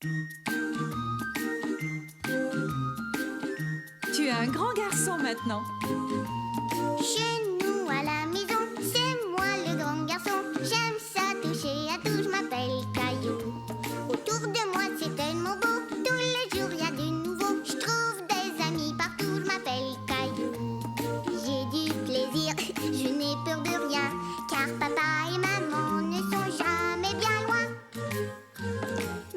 Tu es un grand garçon maintenant. Chez nous à la maison, c'est moi le grand garçon. J'aime ça toucher à tout, je m'appelle Caillou. Autour de moi c'est tellement beau, tous les jours y a du nouveau. Je trouve des amis partout, je m'appelle Caillou. J'ai du plaisir, je n'ai peur de rien, car papa et maman ne sont jamais bien loin.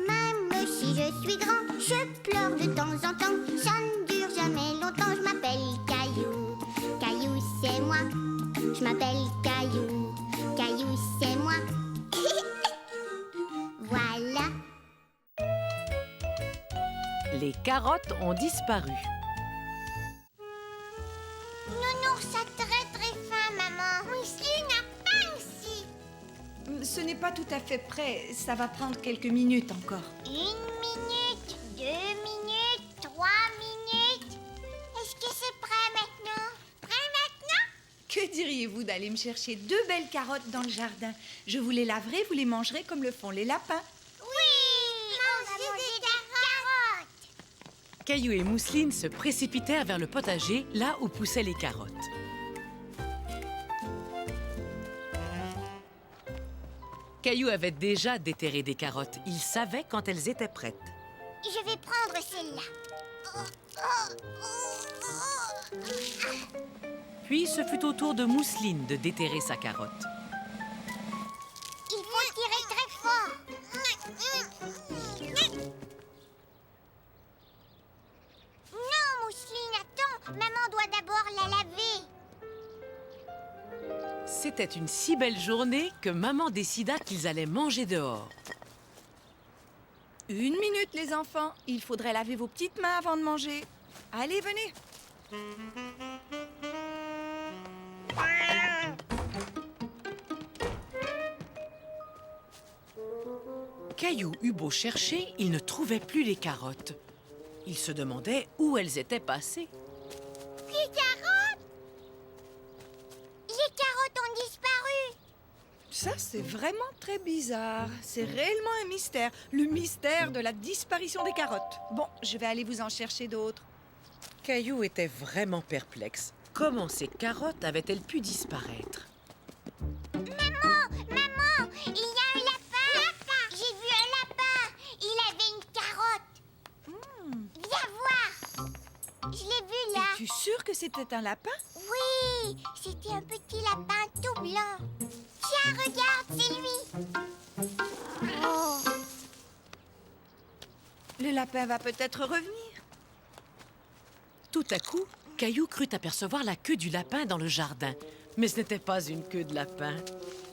Même si je suis grand, je pleure de temps en temps. Ça ne dure jamais longtemps, je m'appelle Caillou. Caillou c'est moi, je m'appelle Caillou. Caillou c'est moi. Voilà. Les carottes ont disparu. Nounours a très faim, maman. Mousseline a faim aussi. Ce n'est pas tout à fait prêt. Ça va prendre quelques minutes encore. 1 minute, 2 minutes, 3 minutes. Est-ce que c'est prêt maintenant? Prêt maintenant? Que diriez-vous d'aller me chercher 2 belles carottes dans le jardin? Je vous les laverai, vous les mangerez comme le font les lapins. Oui, on va manger des carottes. Caillou et Mousseline se précipitèrent vers le potager, là où poussaient les carottes. Caillou avait déjà déterré des carottes. Il savait quand elles étaient prêtes. Je vais prendre celle-là. Puis ce fut au tour de Mousseline de déterrer sa carotte. Il faut tirer très fort. Non, Mousseline, attends. Maman doit d'abord la laver. C'était une si belle journée que maman décida qu'ils allaient manger dehors. 1 minute, les enfants. Il faudrait laver vos petites mains avant de manger. Allez, venez. Caillou eut beau chercher, il ne trouvait plus les carottes. Il se demandait où elles étaient passées. Les carottes? Les carottes ont disparu. Ça, c'est vraiment très bizarre. C'est réellement un mystère. Le mystère de la disparition des carottes. Bon, je vais aller vous en chercher d'autres. Caillou était vraiment perplexe. Comment ces carottes avaient-elles pu disparaître? Maman, il y a un lapin. J'ai vu un lapin. Il avait une carotte. Viens voir. Je l'ai vu là. Es-tu sûr que c'était un lapin? Oui, c'était un petit lapin tout blanc. Tiens, regarde, c'est lui. Oh. Le lapin va peut-être revenir. Tout à coup, Caillou crut apercevoir la queue du lapin dans le jardin. Mais ce n'était pas une queue de lapin.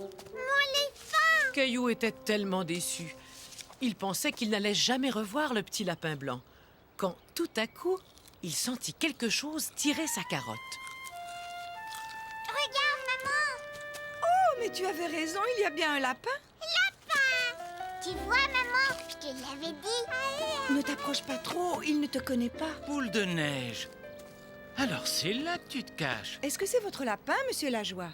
Mon éléphant. Caillou était tellement déçu. Il pensait qu'il n'allait jamais revoir le petit lapin blanc. Quand, tout à coup, il sentit quelque chose tirer sa carotte. Regarde, maman. Oh, mais tu avais raison, il y a bien un lapin. Tu vois, maman, je te l'avais dit. Ne t'approche pas trop, il ne te connaît pas. Boule de neige. Alors c'est là que tu te caches. Est-ce que c'est votre lapin, monsieur Lajoie?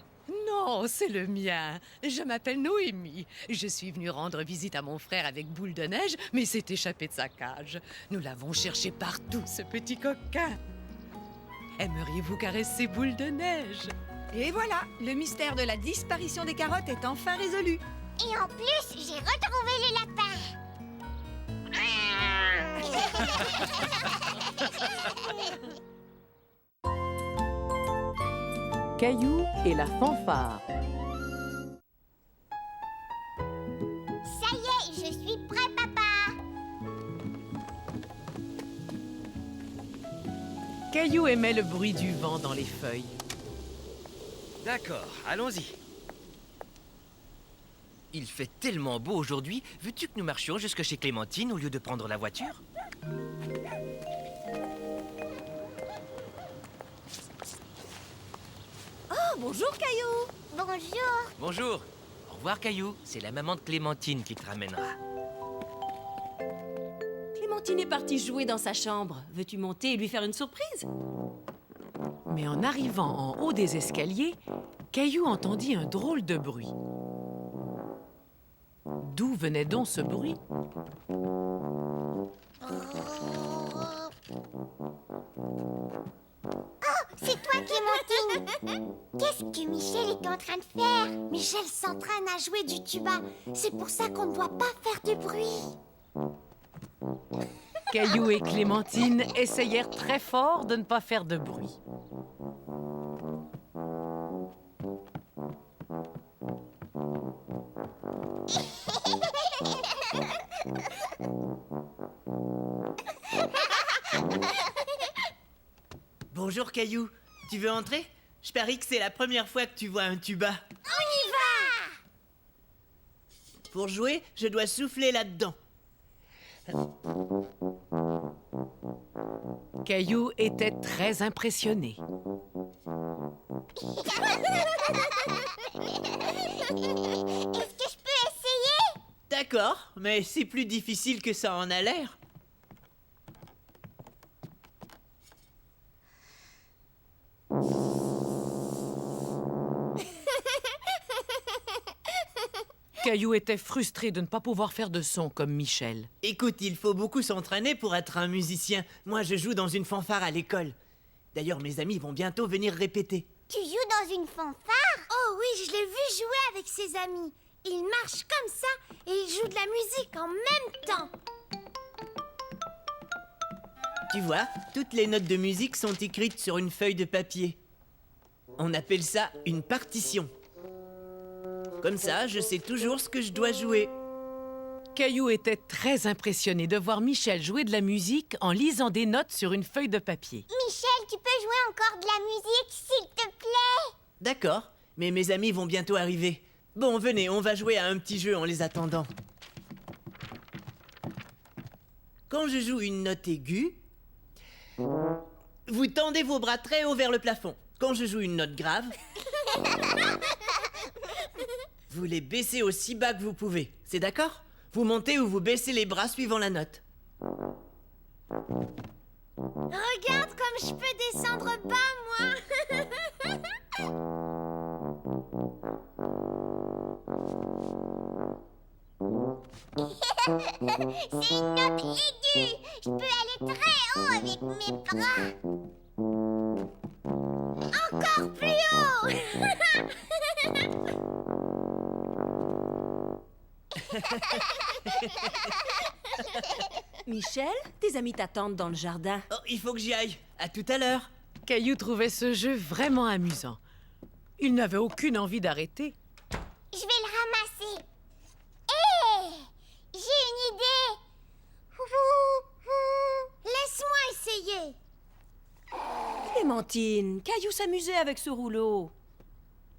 Non, c'est le mien. Je m'appelle Noémie. Je suis venue rendre visite à mon frère avec Boule de neige, mais il s'est échappé de sa cage. Nous l'avons cherché partout, ce petit coquin. Aimeriez-vous caresser Boule de neige? Et voilà, le mystère de la disparition des carottes est enfin résolu. Et en plus, j'ai retrouvé le lapin. Caillou et la fanfare. Ça y est, je suis prêt, papa. Caillou aimait le bruit du vent dans les feuilles. D'accord, allons-y. Il fait tellement beau aujourd'hui. Veux-tu que nous marchions jusque chez Clémentine au lieu de prendre la voiture? Oh, bonjour Caillou. Bonjour. Bonjour. Au revoir, Caillou. C'est la maman de Clémentine qui te ramènera. Clémentine est partie jouer dans sa chambre. Veux-tu monter et lui faire une surprise? Mais en arrivant en haut des escaliers, Caillou entendit un drôle de bruit. D'où venait donc ce bruit? C'est toi, Clémentine. Qu'est-ce que Michel est en train de faire? Michel s'entraîne à jouer du tuba. C'est pour ça qu'on ne doit pas faire de bruit. Caillou et Clémentine essayèrent très fort de ne pas faire de bruit. Bonjour Caillou, tu veux entrer? Je parie que c'est la première fois que tu vois un tuba. On y va! Pour jouer, je dois souffler là-dedans. Caillou était très impressionné. Est-ce que je peux essayer? D'accord, mais c'est plus difficile que ça en a l'air. Caillou était frustré de ne pas pouvoir faire de son comme Michel. Écoute, il faut beaucoup s'entraîner pour être un musicien. Moi, je joue dans une fanfare à l'école. D'ailleurs, mes amis vont bientôt venir répéter. Tu joues dans une fanfare? Oh oui, je l'ai vu jouer avec ses amis. Il marche comme ça et il joue de la musique en même temps. Tu vois, toutes les notes de musique sont écrites sur une feuille de papier. On appelle ça une partition. Comme ça, je sais toujours ce que je dois jouer. Caillou était très impressionné de voir Michel jouer de la musique en lisant des notes sur une feuille de papier. Michel, tu peux jouer encore de la musique, s'il te plaît? D'accord, mais mes amis vont bientôt arriver. Bon, venez, on va jouer à un petit jeu en les attendant. Quand je joue une note aiguë, vous tendez vos bras très haut vers le plafond. Quand je joue une note grave, vous les baissez aussi bas que vous pouvez. C'est d'accord? Vous montez ou vous baissez les bras suivant la note. Regarde comme je peux descendre bas, moi. C'est une note aiguë. Je peux aller très haut avec mes bras. Encore plus haut. Michel, tes amis t'attendent dans le jardin. Oh, il faut que j'y aille. À tout à l'heure. Caillou trouvait ce jeu vraiment amusant. Il n'avait aucune envie d'arrêter. Je vais le ramasser. Hé! J'ai une idée. Laisse-moi essayer. Clémentine, Caillou s'amusait avec ce rouleau.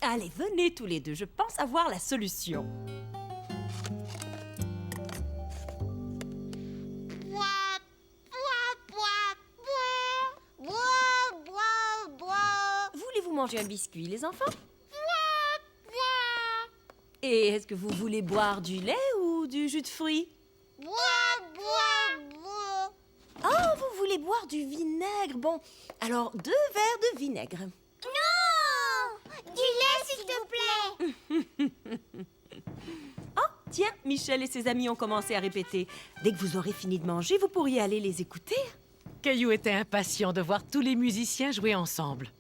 Allez, venez tous les deux, je pense avoir la solution. Voulez-vous manger un biscuit, les enfants? Et est-ce que vous voulez boire du lait ou du jus de fruits? Oh, vous voulez boire du vinaigre. Bon, alors 2 verres de vinaigre. Non! Du lait, s'il te plaît. Oh, tiens, Michel et ses amis ont commencé à répéter. Dès que vous aurez fini de manger, vous pourriez aller les écouter. Caillou était impatient de voir tous les musiciens jouer ensemble.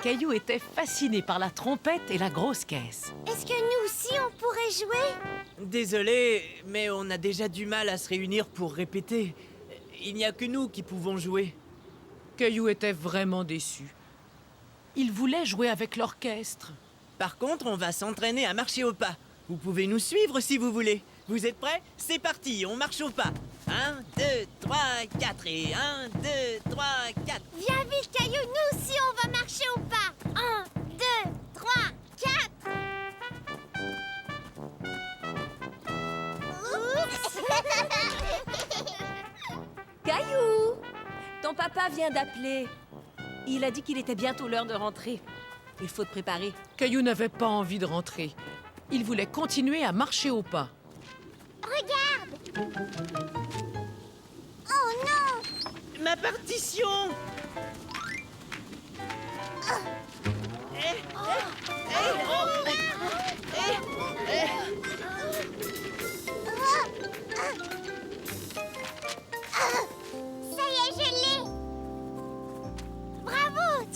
Caillou était fasciné par la trompette et la grosse caisse. Est-ce que nous aussi, on pourrait jouer? Désolé, mais on a déjà du mal à se réunir pour répéter. Il n'y a que nous qui pouvons jouer. Caillou était vraiment déçu. Il voulait jouer avec l'orchestre. Par contre, on va s'entraîner à marcher au pas. Vous pouvez nous suivre si vous voulez. Vous êtes prêts? C'est parti, on marche au pas. 1, 2, 3, 4 et 1, 2, 3, 4. Viens vite, Caillou, nous aussi, on va marcher au pas. 1, 2, 3, 4. Caillou! Ton papa vient d'appeler. Il a dit qu'il était bientôt l'heure de rentrer. Il faut te préparer. Caillou n'avait pas envie de rentrer. Il voulait continuer à marcher au pas. Regarde! Oh non! Ma partition!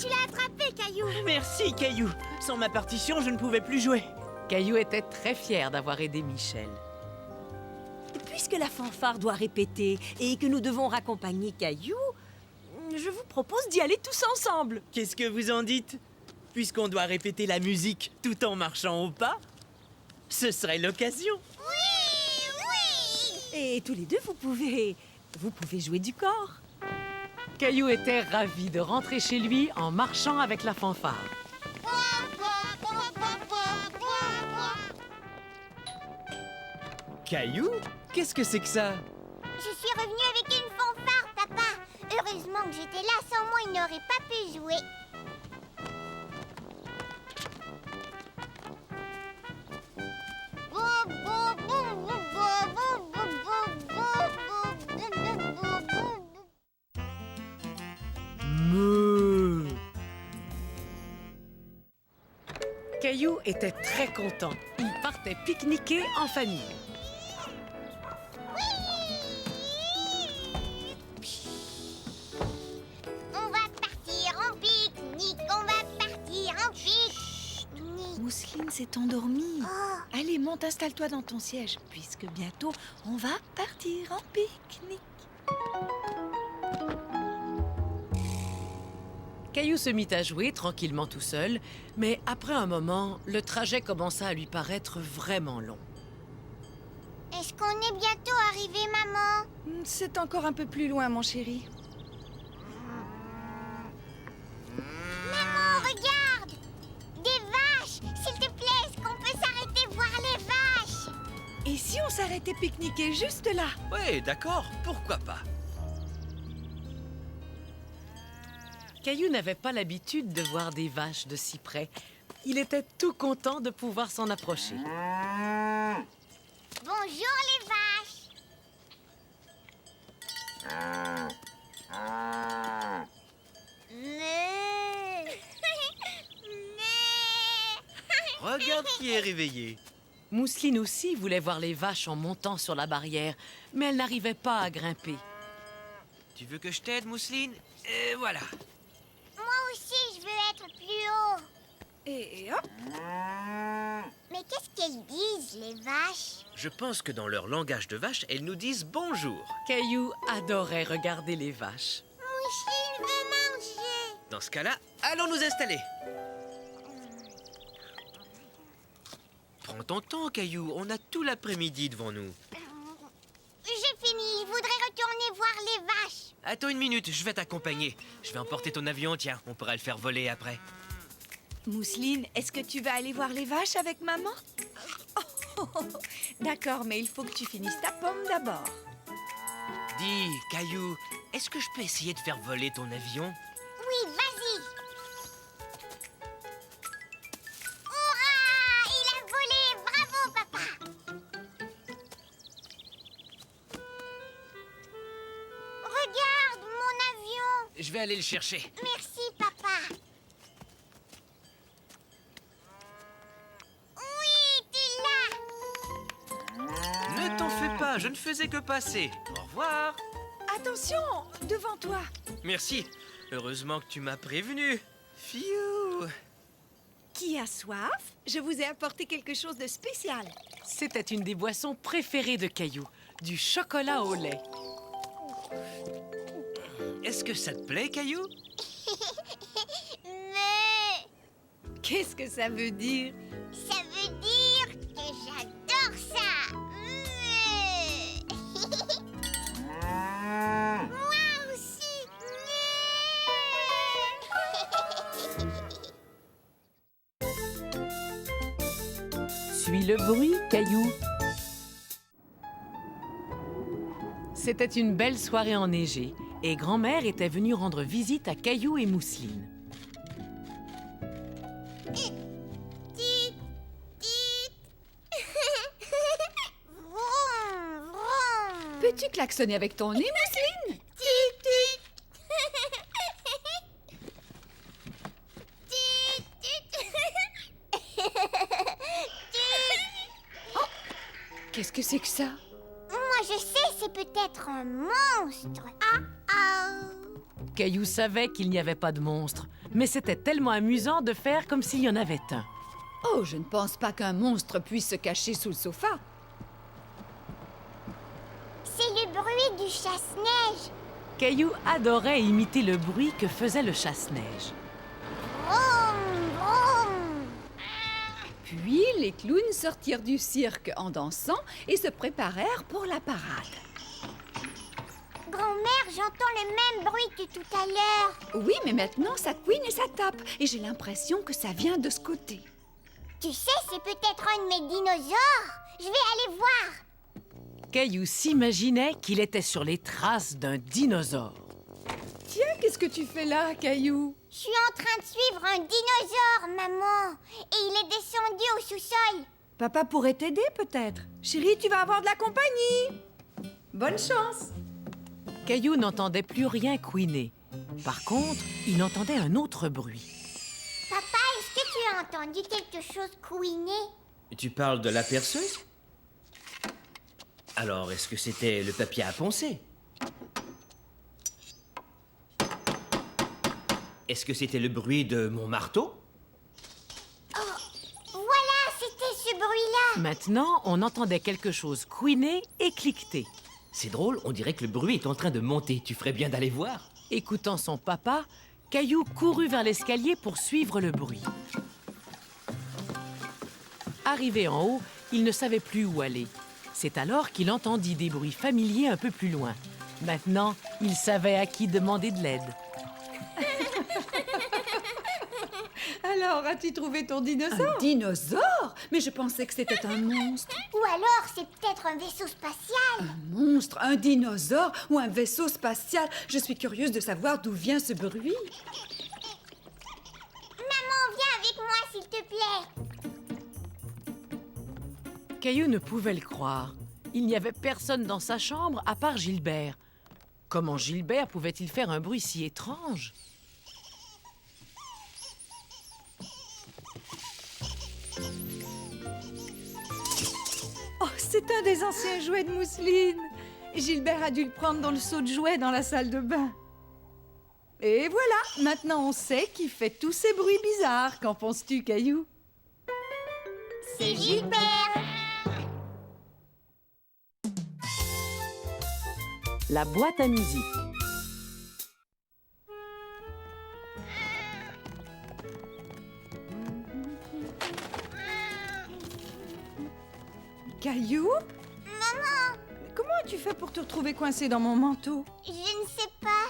tu l'as attrapé, Caillou. Merci, Caillou. Sans ma partition, je ne pouvais plus jouer. Caillou était très fier d'avoir aidé Michel. Puisque la fanfare doit répéter et que nous devons raccompagner Caillou, je vous propose d'y aller tous ensemble. Qu'est-ce que vous en dites? Puisqu'on doit répéter la musique tout en marchant au pas, ce serait l'occasion. Et tous les deux, vous pouvez jouer du corps. Caillou était ravi de rentrer chez lui en marchant avec la fanfare. Caillou? Qu'est-ce que c'est que ça? Je suis revenue avec une fanfare, papa. Heureusement que j'étais là, sans moi, il n'aurait pas pu jouer. Meuh. Caillou était très content. Il partait pique-niquer en famille. On va partir en pique-nique, on va partir en pique-nique. Mousseline s'est endormie. Oh, Allez, monte, installe-toi dans ton siège, puisque bientôt, on va partir en pique-nique. Caillou se mit à jouer tranquillement tout seul, mais après un moment, le trajet commença à lui paraître vraiment long. est-ce qu'on est bientôt arrivé, maman? C'est encore un peu plus loin, mon chéri. Maman, regarde! Des vaches! S'il te plaît, est-ce qu'on peut s'arrêter voir les vaches? Et si on s'arrêtait pique-niquer juste là? Ouais, d'accord, pourquoi pas? Caillou n'avait pas l'habitude de voir des vaches de si près. Il était tout content de pouvoir s'en approcher. Bonjour les vaches! Mais... Regarde qui est réveillé. Mousseline aussi voulait voir les vaches en montant sur la barrière, mais elle n'arrivait pas à grimper. Tu veux que je t'aide, Mousseline? Voilà. Moi aussi, je veux être plus haut. Et hop! Mais qu'est-ce qu'elles disent, les vaches? Je pense que dans leur langage de vache, elles nous disent bonjour. Caillou adorait regarder les vaches. Mousseline veut manger. Dans ce cas-là, allons nous installer. Prends ton temps, Caillou. On a tout l'après-midi devant nous. J'ai fini, je voudrais retourner voir les vaches. Attends une minute, je vais t'accompagner. Je vais emporter ton avion, tiens. On pourra le faire voler après. Mousseline, est-ce que tu vas aller voir les vaches avec maman? D'accord, mais il faut que tu finisses ta pomme d'abord. Dis, Caillou, est-ce que je peux essayer de faire voler ton avion? Oui, vas-y. Hurrah! Il a volé! Bravo, papa! Regarde, mon avion! Je vais aller le chercher. Merci, papa! Oui, tu l'as! Ne t'en fais pas, je ne faisais que passer. Au revoir. Attention, devant toi. Merci. Heureusement que tu m'as prévenu. Fiou. Qui a soif? Je vous ai apporté quelque chose de spécial. C'était une des boissons préférées de Caillou, du chocolat au lait. Est-ce que ça te plaît, Caillou? Mais Qu'est-ce que ça veut dire? ça veut dire que j'adore ça! Moi aussi! Suis le bruit, Caillou. C'était une belle soirée enneigée et grand-mère était venue rendre visite à Caillou et Mousseline. Tit, tit. Vroom, vroom. Peux-tu klaxonner avec ton nez, Mousseline? Tit, tit. Tit, tit. Tit. Qu'est-ce que c'est que ça? Moi, je sais, c'est peut-être un monstre. Ah, ah. Caillou savait qu'il n'y avait pas de monstre, mais c'était tellement amusant de faire comme s'il y en avait un. Oh, je ne pense pas qu'un monstre puisse se cacher sous le sofa. C'est le bruit du chasse-neige. Caillou adorait imiter le bruit que faisait le chasse-neige. Vroom, vroom. Puis les clowns sortirent du cirque en dansant et se préparèrent pour la parade. Grand-mère, j'entends le même bruit que tout à l'heure. Oui, mais maintenant ça couine et ça tape. Et j'ai l'impression que ça vient de ce côté. Tu sais, c'est peut-être un de mes dinosaures. Je vais aller voir. Caillou s'imaginait qu'il était sur les traces d'un dinosaure. Tiens, qu'est-ce que tu fais là, Caillou? Je suis en train de suivre un dinosaure, maman. Et il est descendu au sous-sol. Papa pourrait t'aider peut-être. Chérie, tu vas avoir de la compagnie. Bonne chance. Caillou n'entendait plus rien couiner. Par contre, il entendait un autre bruit. Papa, est-ce que tu as entendu quelque chose couiner? Tu parles de la perceuse? Alors, est-ce que c'était le papier à poncer? Est-ce que c'était le bruit de mon marteau? Voilà, c'était ce bruit-là. Maintenant, on entendait quelque chose couiner et cliqueter. C'est drôle, on dirait que le bruit est en train de monter. Tu ferais bien d'aller voir. Écoutant son papa, Caillou courut vers l'escalier pour suivre le bruit. Arrivé en haut, il ne savait plus où aller. C'est alors qu'il entendit des bruits familiers un peu plus loin. Maintenant, il savait à qui demander de l'aide. Alors, as-tu trouvé ton dinosaure? Un dinosaure? Mais je pensais que c'était un monstre. Ou alors, c'est peut-être un vaisseau spatial. Un monstre, un dinosaure ou un vaisseau spatial? Je suis curieuse de savoir d'où vient ce bruit. Maman, viens avec moi, s'il te plaît. Caillou ne pouvait le croire. Il n'y avait personne dans sa chambre à part Gilbert. Comment Gilbert pouvait-il faire un bruit si étrange? Oh, c'est un des anciens jouets de mousseline. Gilbert a dû le prendre dans le seau de jouets dans la salle de bain. Et voilà, maintenant on sait qui fait tous ces bruits bizarres. Qu'en penses-tu, Caillou? C'est Gilbert. La boîte à musique. Caillou? Maman, Comment as-tu fait pour te retrouver coincé dans mon manteau? je ne sais pas.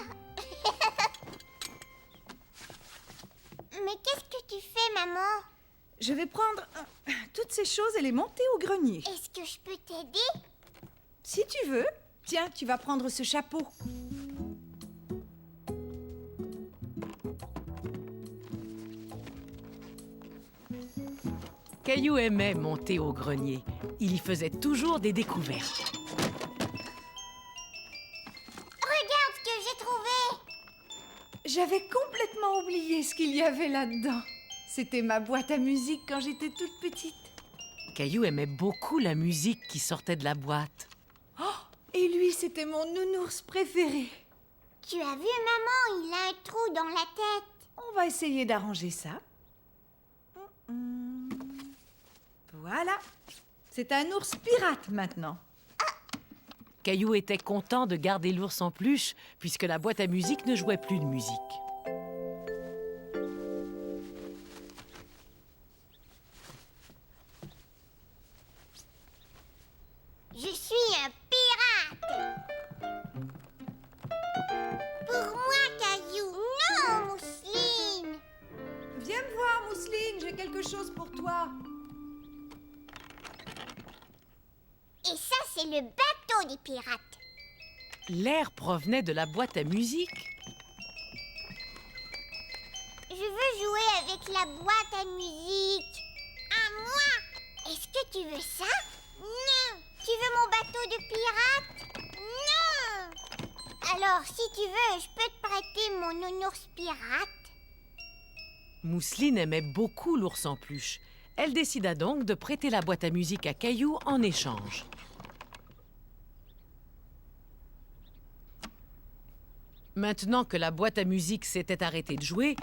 Mais qu'est-ce que tu fais, maman? Je vais prendre toutes ces choses et les monter au grenier. Est-ce que je peux t'aider? Si tu veux. Tiens, tu vas prendre ce chapeau. Caillou aimait monter au grenier. Il y faisait toujours des découvertes. Regarde ce que j'ai trouvé. J'avais complètement oublié ce qu'il y avait là-dedans. C'était ma boîte à musique quand j'étais toute petite. Caillou aimait beaucoup la musique qui sortait de la boîte. Et lui, c'était mon nounours préféré. Tu as vu, maman, il a un trou dans la tête. On va essayer d'arranger ça. Voilà. C'est un ours pirate maintenant. Caillou était content de garder l'ours en peluche puisque la boîte à musique ne jouait plus de musique. Je suis un pirate. Pour moi, Caillou. Non, Mousseline. Viens me voir, Mousseline, j'ai quelque chose pour toi. Et ça, c'est le bateau des pirates. L'air provenait de la boîte à musique. Je veux jouer avec la boîte à musique. À moi. Est-ce que tu veux ça? Non. Tu veux mon bateau de pirate? Non. Alors, si tu veux, je peux te prêter mon nounours pirate. Mousseline aimait beaucoup l'ours en peluche. Elle décida donc de prêter la boîte à musique à Caillou en échange. Maintenant que la boîte à musique s'était arrêtée de jouer,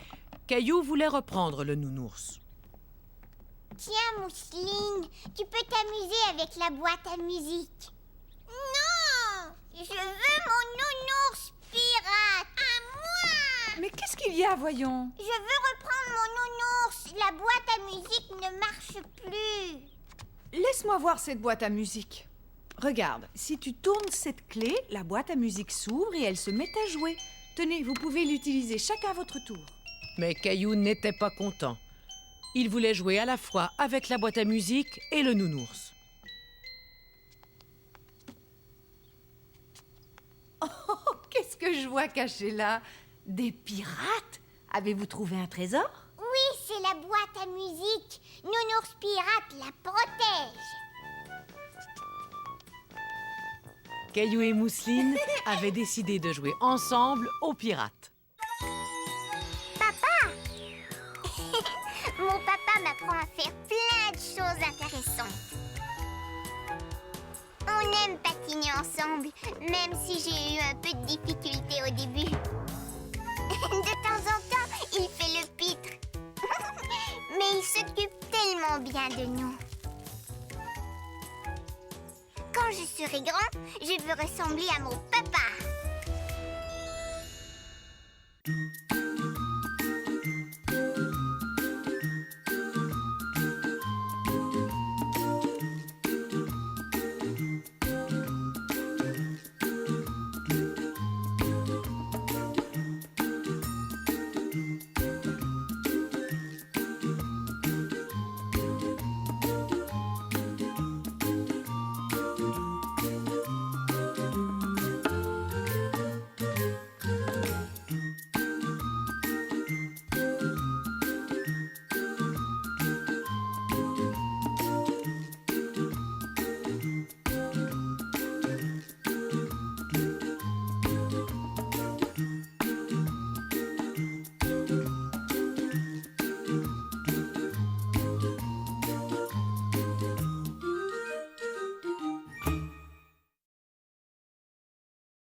Caillou voulait reprendre le nounours. Tiens, Mousseline, tu peux t'amuser avec la boîte à musique. Non! Je veux mon nounours pirate. À moi! Mais qu'est-ce qu'il y a, voyons? Je veux reprendre mon nounours. La boîte à musique ne marche plus. Laisse-moi voir cette boîte à musique. Regarde, si tu tournes cette clé, la boîte à musique s'ouvre et elle se met à jouer. Tenez, vous pouvez l'utiliser chacun à votre tour. Mais Caillou n'était pas content. Il voulait jouer à la fois avec la boîte à musique et le nounours. Oh, qu'est-ce que je vois caché là? Des pirates? Avez-vous trouvé un trésor? Oui, c'est la boîte à musique. Nounours pirate la protège. Caillou et Mousseline avaient décidé de jouer ensemble aux pirates. Mon papa m'apprend à faire plein de choses intéressantes. On aime patiner ensemble, même si j'ai eu un peu de difficulté au début. De temps en temps, il fait le pitre. Mais il s'occupe tellement bien de nous. Quand je serai grand, je veux ressembler à mon papa.